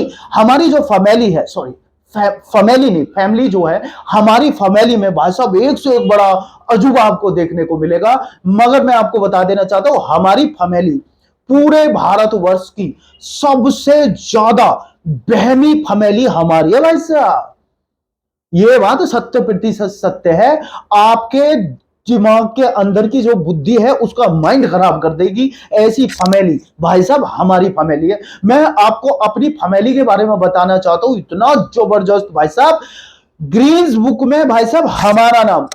यानी हमारी जो फैमिली है, सॉरी फैमिली नहीं, फैमिली जो है, हमारी फैमिली में भाई साहब एक से एक बड़ा अजूबा आपको देखने को मिलेगा। मगर मैं आपको बता देना चाहता हूं, हमारी फैमिली पूरे भारतवर्ष की सबसे ज्यादा बहमी फैमिली हमारी है भाई साहब। ये बात सत्य प्रतिशत सत्य है। आपके दिमाग के अंदर की जो बुद्धि है उसका माइंड खराब कर देगी ऐसी फैमिली भाई साहब हमारी फैमिली है। मैं आपको अपनी फैमिली के बारे में बताना चाहता हूं, इतना जबरदस्त भाई साहब। ग्रीन्स बुक में भाई साहब हमारा नाम,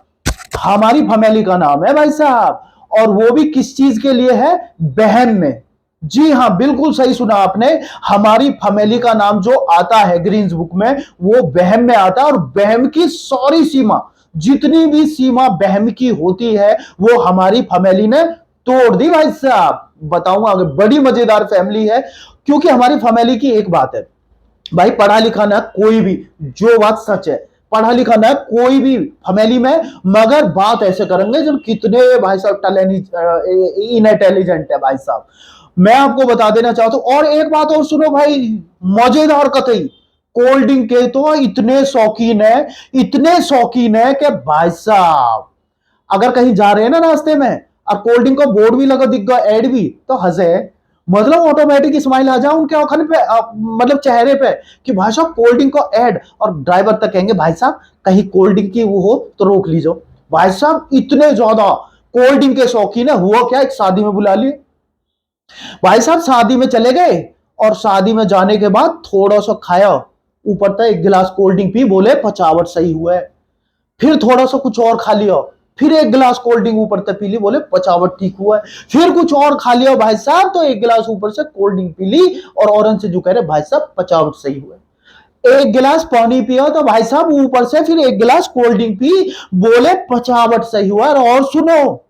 हमारी फैमिली का नाम है भाई साहब, और वो भी किस चीज के लिए है? बहन में। जी हां, बिल्कुल सही सुना आपने। हमारी फैमिली का नाम जो आता है ग्रीन्स बुक में, वो बहम में आता है, और बहम की सारी सीमा, जितनी भी सीमा बहम की होती है, वो हमारी फैमिली ने तोड़ दी भाई साहब। बताऊंगा आगे, बड़ी मजेदार फैमिली है। क्योंकि हमारी फैमिली की एक बात है भाई, पढ़ा लिखा ना कोई भी, जो बात सच है, पढ़ा लिखा ना कोई भी फैमिली में, मगर बात ऐसे करेंगे जो कितने भाई साहब इनटेलिजेंट है भाई साहब। मैं आपको बता देना चाहता हूं, और एक बात और सुनो भाई, मजेदार कतई, कोल्ड ड्रिंक के तो इतने शौकीन है, इतने शौकीन है कि भाई साहब अगर कहीं जा रहे हैं ना रास्ते में और कोल्ड ड्रिंक का बोर्ड भी लगा दिख गया, एड भी, तो हंसे, मतलब ऑटोमेटिक स्माइल आ जाए उनके आंखों पे, मतलब चेहरे पे, कि भाई साहब कोल्ड ड्रिंक का एड, और ड्राइवर तक कहेंगे भाई साहब कहीं कोल्ड ड्रिंक की वो हो तो रोक लीजिए। भाई साहब इतने ज्यादा कोल्ड ड्रिंक के शौकीन है। हुआ क्या, एक शादी में बुला लिए भाई साहब, शादी में चले गए, और शादी में जाने के बाद थोड़ा सा खाया, ऊपर तक एक गिलास कोल्ड ड्रिंक पी, बोले पचावट सही हुआ है। फिर थोड़ा सा कुछ और खा लिया, फिर एक गिलास कोल्ड ड्रिंक ऊपर से पी ली, बोले पचावट ठीक हुआ है। फिर कुछ और खा लिया भाई साहब, तो एक गिलास ऊपर से कोल्ड ड्रिंक पी ली, और ऑरेंज से जो कह रहे भाई साहब पचावट सही हुआ है। एक गिलास पानी पिया तो भाई साहब ऊपर से फिर एक गिलास कोल्ड ड्रिंक पी, बोले पचावट सही हुआ है। और सुनो,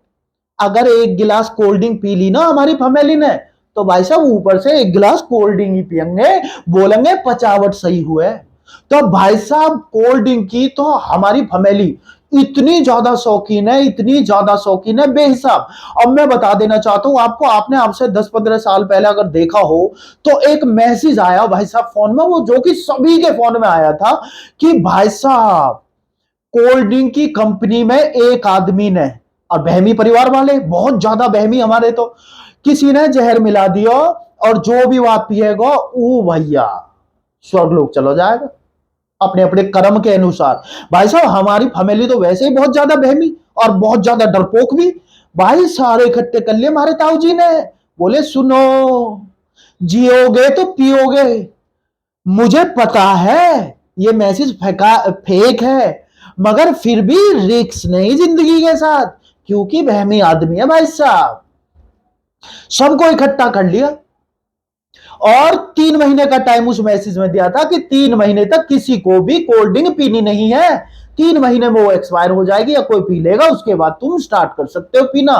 अगर एक गिलास कोल्ड ड्रिंक पी ली ना हमारी फैमिली ने, तो भाई साहब ऊपर से एक गिलास कोल्ड ड्रिंक ही पियेंगे, बोलेंगे पचावट सही हुआ है। तो भाई साहब कोल्ड ड्रिंक की तो हमारी फैमिली इतनी ज्यादा शौकीन है, इतनी ज्यादा शौकीन है बेहिसाब। अब मैं बता देना चाहता हूं आपको, आपने आपसे 10-15 साल पहले अगर देखा हो तो एक मैसेज आया भाई साहब फोन में, वो जो कि सभी के फोन में आया था, कि भाई साहब कोल्ड ड्रिंक की कंपनी में एक आदमी ने, और बहमी परिवार वाले बहुत ज्यादा बहमी हमारे, तो किसी ने जहर मिला दिया, और जो भी वहां पिएगा वो भैया स्वर्गलोक चला जाएगा अपने अपने कर्म के अनुसार। भाई साहब हमारी फैमिली तो वैसे ही बहुत ज्यादा बहमी और बहुत ज्यादा डरपोक भी। भाई सारे इकट्ठे कर लिए हमारे ताऊ जी ने, बोले सुनो, जियोगे तो पियोगे, मुझे पता है ये मैसेज फेक है, मगर फिर भी रिक्स नहीं जिंदगी के साथ, क्योंकि बहमी आदमी है भाई साहब। सबको इकट्ठा कर लिया, और 3 महीने का टाइम उस मैसेज में दिया था कि 3 महीने तक किसी को भी कोल्ड ड्रिंक पीनी नहीं है। 3 महीने में वो एक्सपायर हो जाएगी, या कोई पी लेगा, उसके बाद तुम स्टार्ट कर सकते हो पीना।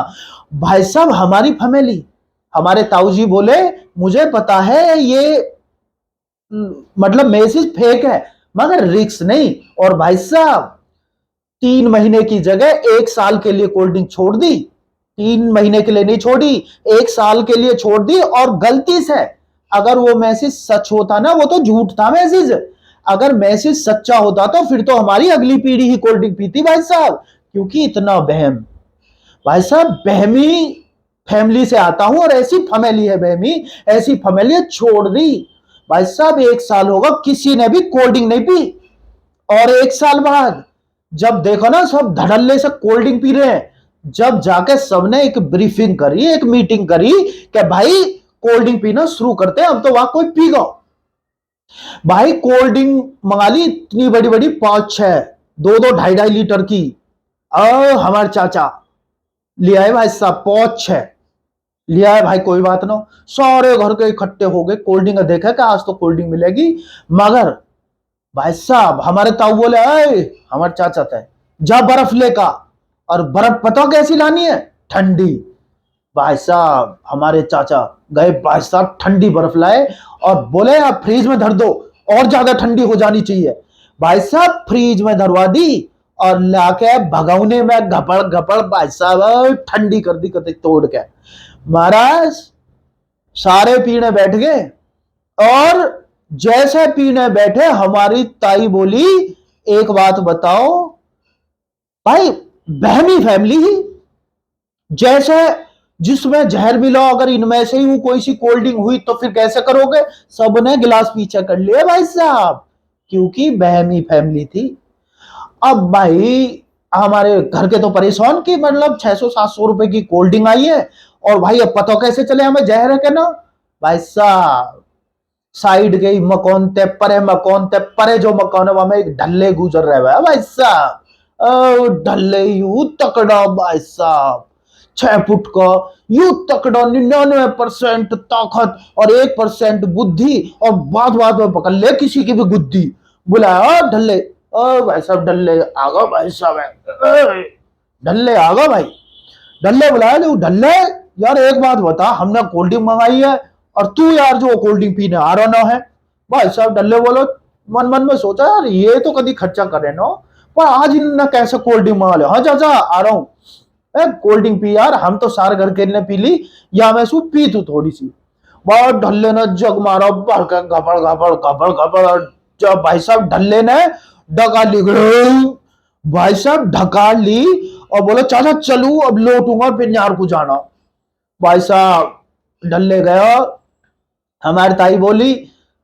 भाई साहब हमारी फैमिली, हमारे ताऊ जी बोले मुझे पता है ये मतलब मैसेज फेक है, मगर रिक्स नहीं। और भाई साहब 3 महीने की जगह 1 साल के लिए कोल्ड ड्रिंक छोड़ दी। 3 महीने के लिए नहीं छोड़ी, 1 साल के लिए छोड़ दी। और गलती से अगर वो मैसेज सच होता ना, वो तो झूठ था मैसेज, अगर मैसेज सच्चा होता तो फिर तो हमारी अगली पीढ़ी ही कोल्ड ड्रिंक पीती भाई साहब, क्योंकि इतना बहम। भाई साहब बहमी फैमिली से आता हूं, और ऐसी फैमिली है बहमी, ऐसी फैमिली छोड़ दी भाई साहब। 1 साल होगा किसी ने भी कोल्ड ड्रिंक नहीं पी, और 1 साल बाद जब देखो ना सब धड़ल्ले से कोल्ड ड्रिंक पी रहे हैं, जब जाके सबने एक ब्रीफिंग करी, एक मीटिंग करी कि भाई कोल्ड ड्रिंक पीना शुरू करते हैं, अब तो वहां कोई पीगा। भाई कोल्ड ड्रिंक मंगा ली इतनी बड़ी बड़ी 5-6, 2-2, 2.5 लीटर की, और हमारे चाचा ले आए भाई साहब 5-6 लिया है। भाई कोई बात ना, सारे घर के इकट्ठे हो गए, कोल्ड ड्रिंक देखा कि आज तो कोल्ड ड्रिंक मिलेगी। मगर भाई साहब हमारे ताऊ बोले हमारे चाचा थे, जा बर्फ लेका, और बर्फ पता कैसी लानी है? ठंडी। भाई साहब हमारे चाचा गए, भाई साहब ठंडी बर्फ लाए, और बोले आप फ्रीज में धर दो, और ज्यादा ठंडी हो जानी चाहिए। भाई साहब फ्रीज में धरवा दी, और लाके भगौने में घपड़ घपड़ भाई साहब ठंडी कर दी कतई तोड़ के। महाराज सारे पीने बैठ गए, और जैसे पीने बैठे हमारी ताई बोली, एक बात बताओ भाई, बहनी फैमिली ही, जैसे जिसमें जहर मिला, अगर इनमें से ही वो कोई सी कोल्ड ड्रिंक हुई तो फिर कैसे करोगे? सबने गिलास पीछे कर लिया भाई साहब, क्योंकि बहनी फैमिली थी। अब भाई हमारे घर के तो परेशान कि मतलब 600-700 रुपए की कोल्ड ड्रिंक आई है, और भाई अब पता कैसे चले हमें जहर है क्या ना। भाई साहब साइड के मकान ते परे जो मकान है वहां में एक ढल्ले गुजर रहे हैं भाई साहब। ढल्ले यू तकड़ा भाई साहब, 6 फुट का, यू तकड़ा, 99% ताकत और 1% बुद्धि, और बात बात में पकड़ ले किसी की भी गुद्दी। बुलाया ढल्ले, भाई साहब ढल्ले आगा भाई साहब, ढल्ले आगा भाई, ढल्ले बुलाया जो ढल्ले, यार एक बात बता, हमने कोल्ड ड्रिंक मंगाई है और तू यार जो कोल्ड ड्रिंक पीने आ रहा ना है। भाई साहब ढल्ले बोलो, मन मन में सोचा यार ये तो कभी खर्चा करे ना, पर आज इन्होंने कैसे कोल्ड ड्रिंक मंगा लिया। हाँ चाचा आ रहा हूँ, कोल्ड ड्रिंक पी यार, हम तो सारे घर के ने पी ली, या मैं सू पी तू थोड़ी सी। बहुत ढल्ले ने जग मारा, घपड़ घपड़ घपड़ घपड़, और जब भाई साहब ढल्ले ने डका ली, भाई साहब ढका ली, और बोला चाचा चलू अब लौटूंगा फिर यार को जाना। भाई साहब ढल्ले गया, हमारी ताई बोली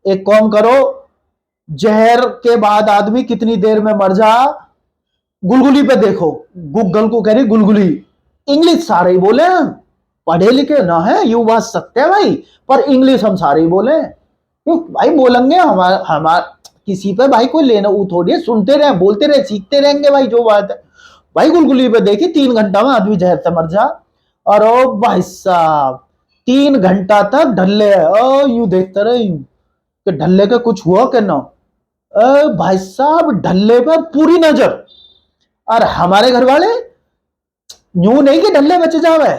एक काम करो, जहर के बाद आदमी कितनी देर में मर जा, गुलगुली पे देखो। गूगल को कह रही गुलगुली, इंग्लिश सारे ही बोले, पढ़े लिखे ना है यू बात सत्य है भाई, पर इंग्लिश हम सारे ही बोले, क्यों भाई बोलेंगे हमारा हमार किसी पे भाई कोई लेना वो थोड़ी है, सुनते रहे बोलते रहे सीखते रहेंगे भाई जो बात है। भाई गुलगुली पे देखी 3 घंटा में आदमी जहर से मर जा। और ओ भाई साहब 3 घंटा तक ढल्ले ओ यू देखते रहे यूं कि ढल्ले का कुछ हुआ क्या ना। भाई साहब ढल्ले पे पूरी नजर, और हमारे घर वाले यूं नहीं कि ढल्ले बच जावे,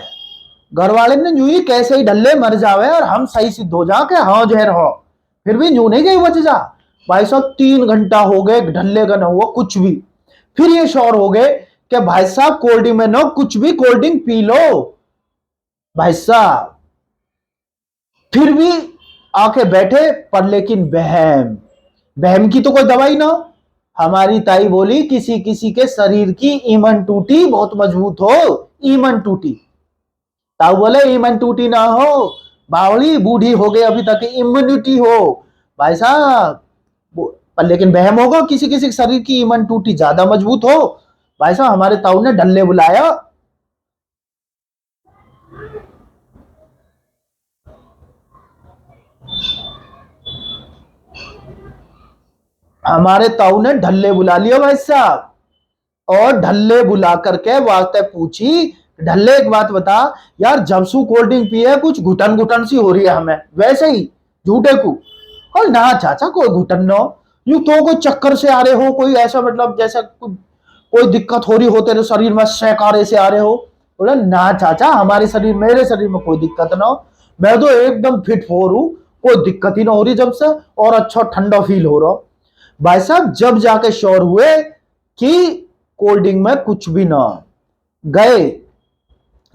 घर वाले ने यूं ही कैसे ही ढल्ले मर जावे और हम सही सिद्ध हो जा के हाँ जहर हो, फिर भी यूं नहीं गई बच जा। भाई साहब 3 घंटा हो गए ढल्ले का ना हुआ कुछ भी, फिर ये श्योर हो गए कि भाई साहब कोल्ड ड्रिंक में ना कुछ भी कोल्ड ड्रिंक पी लो। भाई साहब फिर भी आके बैठे, पर लेकिन बहम, बहम की तो कोई दवाई ना। हमारी ताई बोली किसी किसी के शरीर की ईमन टूटी बहुत मजबूत हो, ईमन टूटी। ताऊ बोले ईमन टूटी ना हो, बावली बूढ़ी हो गई अभी तक इम्यूनिटी हो। भाई साहब पर लेकिन बहम होगा किसी किसी के शरीर की ईमन टूटी ज्यादा मजबूत हो। भाई साहब हमारे ताऊ ने ढल्ले बुलाया, हमारे ताऊ ने ढल्ले बुला लिया भाई साहब, और ढल्ले बुला करके वास्ते पूछी, ढल्ले एक बात बता यार, जब सू कोल्ड ड्रिंक पिए कुछ घुटन घुटन सी हो रही है हमें, वैसे ही झूठे को। और ना चाचा कोई घुटन न हो, यूं तो कोई चक्कर से आ रहे हो, कोई ऐसा मतलब जैसा कोई दिक्कत हो रही हो तेरे शरीर में, सहकारे से आ रहे हो। बोला ना चाचा हमारे शरीर मेरे शरीर में कोई दिक्कत ना हो, मैं तो एकदम फिट हो रू, कोई दिक्कत ही ना हो रही जब से, और अच्छा ठंडा फील हो रहा। भाई साहब जब जाके श्योर हुए कि कोल्ड ड्रिंक में कुछ भी ना, गए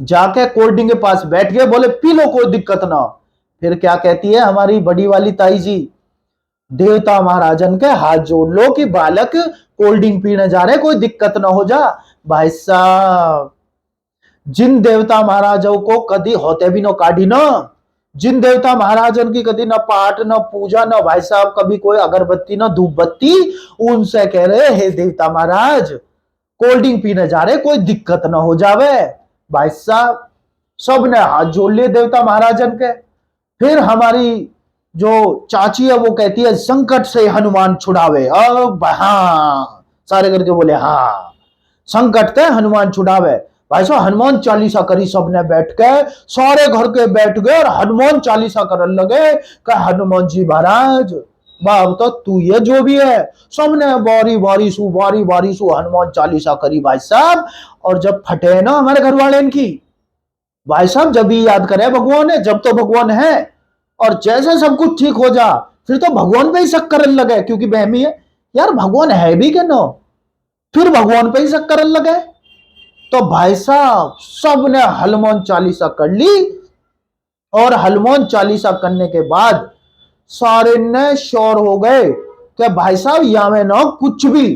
जाके कोल्ड ड्रिंक के पास बैठ गए, बोले पी लो कोई दिक्कत ना। फिर क्या कहती है हमारी बड़ी वाली ताई जी, देवता महाराजन के हाथ जोड़ लो कि बालक कोल्ड ड्रिंक पीने जा रहे कोई दिक्कत ना हो जा। भाई साहब जिन देवता महाराजों को कदी होते भी ना काढ़ी ना, जिन देवता महाराजन की कदी ना पाठ ना पूजा ना भाई साहब कभी कोई अगरबत्ती ना धूप बत्ती, उनसे कह रहे हे देवता महाराज कोल्ड ड्रिंक पीने जा रहे कोई दिक्कत ना हो जावे। भाई साहब सब ने हाथ जोड़ लिए देवता महाराजन के। फिर हमारी जो चाची है वो कहती है संकट से हनुमान छुड़ावे, अब हाँ सारे करके बोले हाँ संकट से हनुमान छुड़ावे। भाई साहब हनुमान चालीसा करी, सबने बैठ के सारे घर के बैठ गए और हनुमान चालीसा करने लगे कि हनुमान जी महाराज बाब तो तू ये जो भी है, सबने बारी बारी सु हनुमान चालीसा करी भाई साहब। और जब फटे ना हमारे घर वाले इनकी, भाई साहब जब भी याद करे भगवान है, जब तो भगवान है, और जैसे सब कुछ ठीक हो जा फिर तो भगवान पे ही शक करने लगे, क्योंकि बहमी है यार भगवान है भी क्या नो, फिर भगवान पे ही शक करने लगे। तो भाई साहब सबने हनुमान चालीसा कर ली, और हनुमान चालीसा करने के बाद सारे ने श्योर हो गए कि भाई साहब या में ना कुछ भी,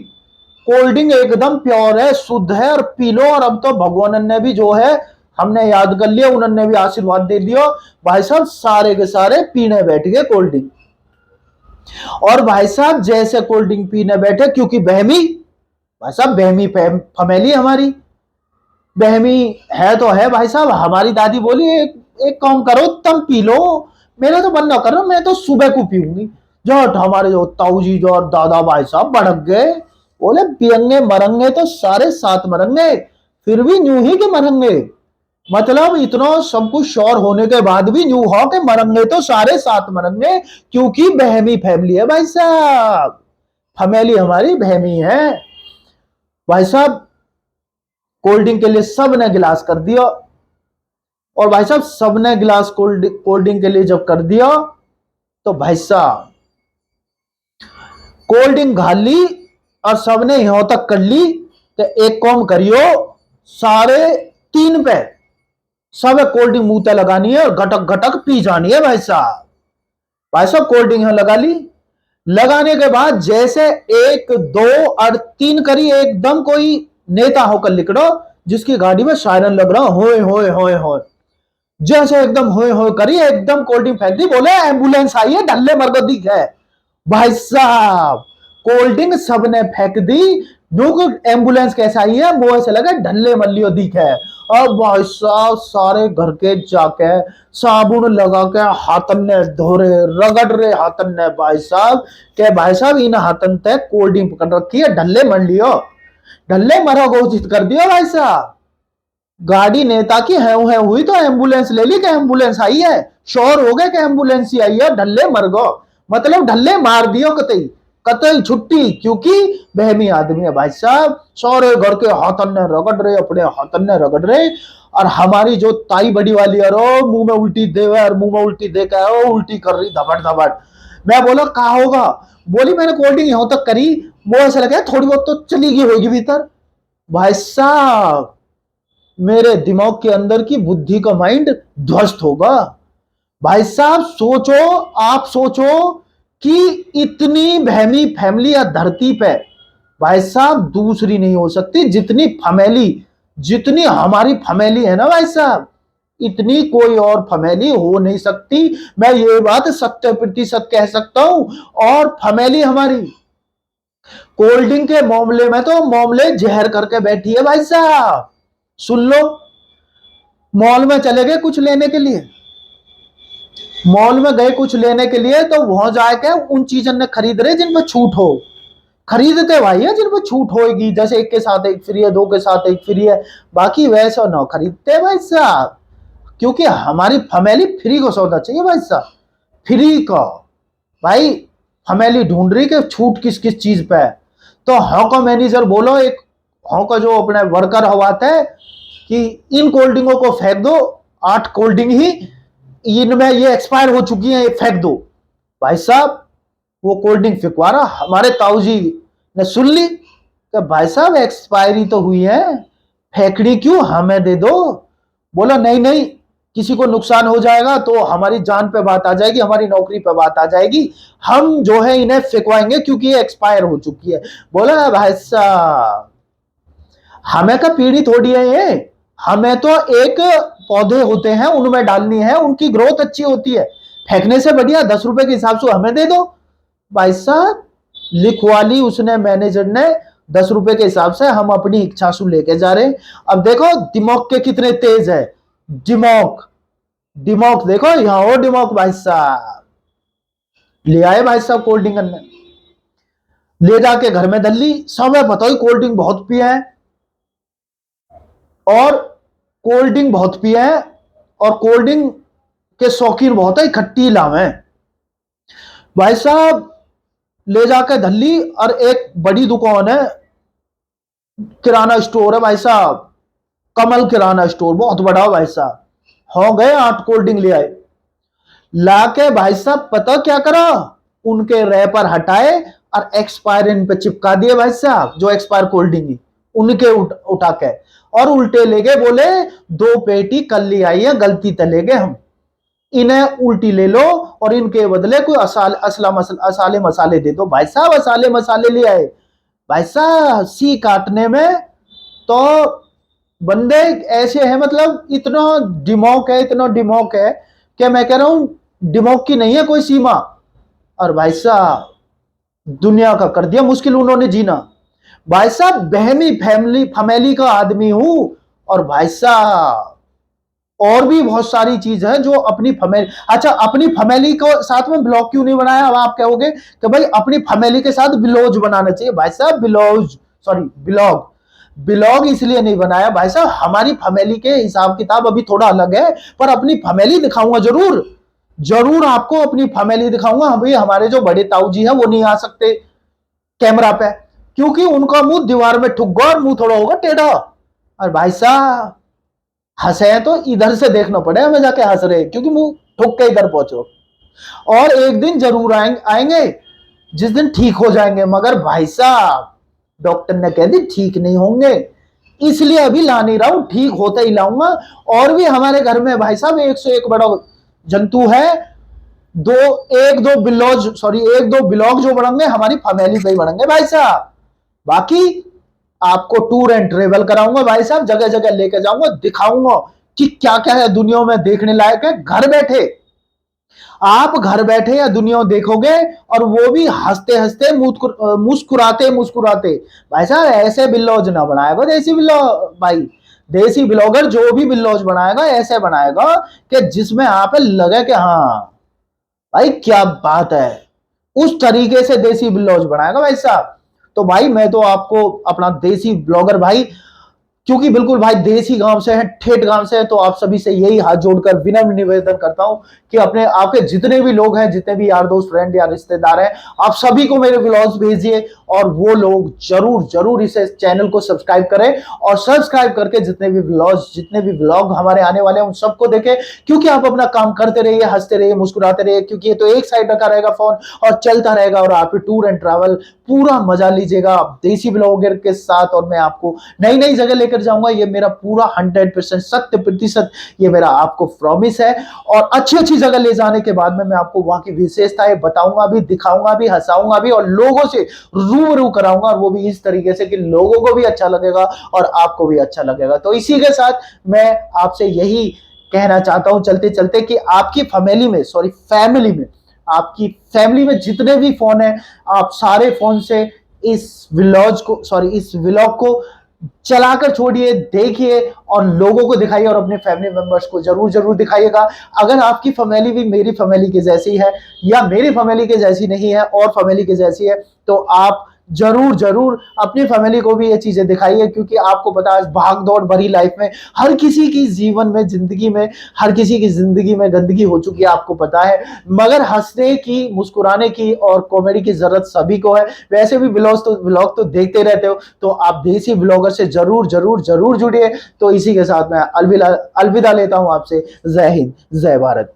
कोल्ड ड्रिंक एकदम प्योर है, शुद्ध है, और पी लो। और अब तो भगवान ने भी जो है हमने याद कर लिया, उन्होंने भी आशीर्वाद दे दिया। भाई साहब सारे के सारे पीने बैठ गए कोल्ड ड्रिंक। और भाई साहब जैसे कोल्ड ड्रिंक पीने बैठे, क्योंकि बहमी, भाई साहब बहमी फैमिली हमारी, बहमी है तो है भाई साहब। हमारी दादी बोली एक काम करो, तुम पी लो, मेरा तो मन ना करो, मैं तो सुबह को पीऊंगी। जो हमारे जो ताऊ जी जो और दादा भाई साहब भड़क गए, बोले पियंगे मरंगे तो सारे साथ मरंगे, फिर भी न्यू ही के मरंगे। मतलब इतना सब कुछ श्योर होने के बाद भी न्यू हो के मरंगे तो सारे साथ मरंगे, क्योंकि बहमी फैमिली है भाई साहब, फैमिली हमारी बहमी है। भाई साहब कोल्ड ड्रिंक के लिए सब ने गिलास कर दिया, और भाई साहब सबने गिलास कोल्ड ड्रिंक के लिए जब कर दिया, तो भाई साहब कोल्ड ड्रिंक घाल ली, और सबने यहां तक कर ली कि एक काम करियो, सारे 3 पे सब कोल्ड ड्रिंक मुंह लगानी है और घटक घटक पी जानी है भाई साहब। भाई साहब कोल्ड ड्रिंक यहां लगा ली, लगाने के बाद जैसे 1 2 और 3 करी, एकदम कोई नेता होकर लिखड़ो जिसकी गाड़ी में सायरन लग रहा, होए होए होए होए, जैसे एकदम होए होए करी, एकदम कोल्ड ड्रिंक फेंक दी, बोले एम्बुलेंस आई है, ढल्ले मरगदी है। भाई साहब कोल्ड ड्रिंक सबने फेंक दी, एम्बुलेंस कैसा आई है, वो ऐसे लगा ढल्ले मल्लियो दिख है। अब भाई साहब सारे घर के जाके साबुन लगा के हाथन ने धो रहे, रगड़ रहे हाथन ने भाई साहब, के भाई साहब इन हाथन तक कोल्ड ड्रिंक पकड़ रखी है, ढल्ले मर लियो, ढल्ले मरो घोषित कर दियो भाई साहब। गाड़ी नेता की है हुई तो एम्बुलेंस ले ली कि एम्बुलेंस आई है, श्योर हो गए कि एम्बुलेंस ही आई है, ढल्ले मर गो, मतलब ढल्ले मार दियो कतई कतई छुट्टी, क्योंकि बहमी आदमी है भाई साहब। सारे घर के हाथन ने रगड़ रहे, अपने हाथन ने रगड़ रहे, और हमारी जो ताई बड़ी वाली है रो मुंह में उल्टी दे, और मुंह में उल्टी दे के उल्टी कर रही धबड़ धबड़। मैं बोला कहा होगा, बोली मैंने कोल्ड ड्रिंक यहां तक करी, वो ऐसा लगा थोड़ी बहुत तो चली गई होगी भीतर। भाई साहब मेरे दिमाग के अंदर की बुद्धि का माइंड ध्वस्त होगा। भाई साहब सोचो, आप सोचो कि इतनी बहमी फैमिली या धरती पे भाई साहब दूसरी नहीं हो सकती, जितनी फैमिली, जितनी हमारी फैमिली है ना भाई साहब, इतनी कोई और फैमिली हो नहीं सकती। मैं ये बात 100% कह सकता हूं। और फैमिली हमारी कोल्ड ड्रिंक के मामले में तो मामले जहर करके बैठी है भाई साहब। सुन लो, मॉल में चले गए कुछ लेने के लिए, मॉल में गए कुछ लेने के लिए, तो वहां जाके उन चीजों ने खरीद रहे जिन पर छूट हो, खरीदते भाई है जिन पर छूट होगी, जैसे 1 के साथ 1 फ्री है, 2 के साथ 1 फ्री है, बाकी वैसा ना खरीदते भाई साहब, क्योंकि हमारी फैमिली फ्री को सौदा चाहिए भाई साहब, फ्री का। भाई फैमिली ढूंढ रही कि छूट किस किस चीज पे है, तो हाँ का मैनेजर बोलो, एक हाँ का जो अपने वर्कर हवाता है कि इन कोल्ड ड्रिंकों को फेंक दो, 8 कोल्ड ड्रिंक ही इनमें ये एक्सपायर हो चुकी हैं, ये फेंक दो। भाई साहब वो कोल्ड ड्रिंक फेंकवा रहा, हमारे ताऊ जी ने सुन ली कि भाई साहब एक्सपायरी तो हुई है, फेंकनी क्यों, हमें दे दो। बोला नहीं नहीं, किसी को नुकसान हो जाएगा तो हमारी जान पे बात आ जाएगी, हमारी नौकरी पे बात आ जाएगी, हम जो है इन्हें फेंकवाएंगे क्योंकि ये एक्सपायर हो चुकी है। बोला भाई साहब हमें का पीढ़ी थोड़ी है ये, हमें तो एक पौधे होते हैं उनमें डालनी है, उनकी ग्रोथ अच्छी होती है, फेंकने से बढ़िया 10 रुपए के हिसाब से हमें दे दो। भाई साहब लिखवा ली उसने, मैनेजर ने, 10 रुपए के हिसाब से हम अपनी इच्छा से लेके जा रहे हैं। अब देखो दिमाग के कितने तेज है, दिमाग, दिमाग देखो यहां हो दिमाग। भाई साहब ले आए भाई साहब कोल्ड ड्रिंक, ले जाके घर में दल्ली, सब बताओ कोल्ड ड्रिंक बहुत पिया है, और कोल्ड ड्रिंक बहुत पिया है, और कोल्ड ड्रिंक के शौकीन बहुत है, खट्टी लावे भाई साहब। ले जाके धल्ली, और एक बड़ी दुकान है, किराना स्टोर है भाई साहब, कमल किराना स्टोर, बहुत बड़ा भाई साहब। हो गए 8 कोल्ड ड्रिंक ले आए, लाके भाई साहब पता क्या करा, उनके रैपर हटाए और एक्सपायर इन पे चिपका दिए भाई साहब, जो एक्सपायर कोल्ड ड्रिंक उनके उठा के, और उल्टे ले गए, बोले 2 पेटी कल ले आई है, गलती ते ले गए हम। इन्हें उल्टी ले लो और इनके बदले कोई असाले मसाले दे दो। भाई साहब असाले मसाले ले आए भाई साहब सी काटने में। तो बंदे ऐसे हैं, मतलब इतना दिमाग है, इतना दिमाग है कि मैं कह रहा हूं दिमाग की नहीं है कोई सीमा। और भाई साहब दुनिया का कर दिया मुश्किल उन्होंने जीना। भाई साहब बहमी फैमिली फैमिली का आदमी हूं। और भाई साहब और भी बहुत सारी चीज है जो अपनी फैमिली, अच्छा अपनी फैमिली को साथ में ब्लॉग क्यों नहीं बनाया? अब आप कहोगे कि भाई अपनी फैमिली के साथ ब्लॉग बनाना चाहिए। भाई साहब ब्लॉग, सॉरी ब्लॉग, ब्लॉग इसलिए नहीं बनाया भाई साहब, हमारी फैमिली के हिसाब किताब अभी थोड़ा अलग है, पर अपनी फैमिली दिखाऊंगा जरूर। जरूर आपको अपनी फैमिली दिखाऊंगा। भाई हमारे जो बड़े ताऊ जी हैं वो नहीं आ सकते कैमरा पे, क्योंकि उनका मुंह दीवार में ठुक गया और मुंह थोड़ा होगा टेढ़ा। और भाई साहब हंसे तो इधर से देखना पड़े हमें जाके हंस रहे, क्योंकि मुंह ठुक के इधर पहुंचो। और एक दिन जरूर आएंगे जिस दिन ठीक हो जाएंगे, मगर भाई साहब डॉक्टर ने कह दी ठीक नहीं होंगे, इसलिए अभी ला नहीं रहा हूं, ठीक होते ही लाऊंगा। और भी हमारे घर में भाई साहब 101 बड़ा जंतु है। दो एक दो बिलौज, सॉरी एक दो ब्लॉग जो बढ़ेंगे हमारी फैमिली पे ही बढ़ेंगे भाई साहब। बाकी आपको टूर एंड ट्रेवल कराऊंगा भाई साहब, जगह जगह लेके जाऊंगा, दिखाऊंगा कि क्या क्या है दुनिया में देखने लायक है। घर बैठे आप घर बैठे या दुनिया देखोगे, और वो भी हंसते हंसते मुस्कुराते मुस्कुराते। भाई साहब ऐसे बिल्लौज ना बनाएगा देसी बिल्लो भाई, देसी ब्लॉगर जो भी बिल्लौज बनाएगा ऐसे बनाएगा कि जिसमें आप लगे कि हाँ भाई क्या बात है, उस तरीके से देसी ब्लॉग बनाएगा भाई साहब। तो भाई मैं तो आपको अपना देसी ब्लॉगर भाई, क्योंकि बिल्कुल भाई देसी गांव से है, ठेठ गांव से है, तो आप सभी से यही हाथ जोड़कर विनम्र निवेदन करता हूं कि अपने आपके जितने भी लोग हैं, जितने भी यार दोस्त फ्रेंड या रिश्तेदार हैं, आप सभी को मेरे व्लॉग्स भेजिए, और वो लोग जरूर जरूर इसे चैनल को सब्सक्राइब करें, और सब्सक्राइब करके जितने भी व्लॉग्स, जितने भी व्लॉग हमारे आने वाले हैं उन सबको देखें। क्योंकि आप अपना काम करते रहिए, हंसते रहिए, मुस्कुराते रहिए, क्योंकि ये तो एक साइड रखा रहेगा फोन और चलता रहेगा, और आप टूर एंड ट्रैवल पूरा मजा लीजिएगा देसी ब्लॉगर के साथ। और मैं आपको नई नई जगह लेकर जाऊंगा, ये मेरा पूरा 100% सत्य प्रतिशत ये मेरा आपको प्रॉमिस है। और अच्छी अच्छी जगह ले जाने के बाद में मैं आपको वहां की विशेषताएं बताऊंगा भी, दिखाऊंगा भी, हंसाऊंगा भी, और लोगों से रूबरू कराऊंगा, और वो भी इस तरीके से कि लोगों को भी अच्छा लगेगा और आपको भी अच्छा लगेगा। तो इसी के साथ मैं आपसे यही कहना चाहता हूं चलते चलते कि आपकी फैमिली में, सॉरी फैमिली में, आपकी फैमिली में जितने भी फोन है, आप सारे फोन से इस व्लॉग को, सॉरी इस व्लॉग को चलाकर छोड़िए, देखिए और लोगों को दिखाइए, और अपने फैमिली मेंबर्स को जरूर जरूर दिखाइएगा। अगर आपकी फैमिली भी मेरी फैमिली के जैसी है, या मेरी फैमिली के जैसी नहीं है और फैमिली के जैसी है, तो आप जरूर जरूर अपनी फैमिली को भी ये चीजें दिखाइए। क्योंकि आपको पता है भाग दौड़ भरी लाइफ में हर किसी की जीवन में, जिंदगी में, हर किसी की जिंदगी में गंदगी हो चुकी है, आपको पता है, मगर हंसने की, मुस्कुराने की और कॉमेडी की जरूरत सभी को है। वैसे भी ब्लॉग तो देखते रहते हो, तो आप देसी ब्लॉगर से जरूर जरूर जरूर जुड़िए। तो इसी के साथ मैं अलविदा लेता हूं आपसे। जय हिंद, जय भारत।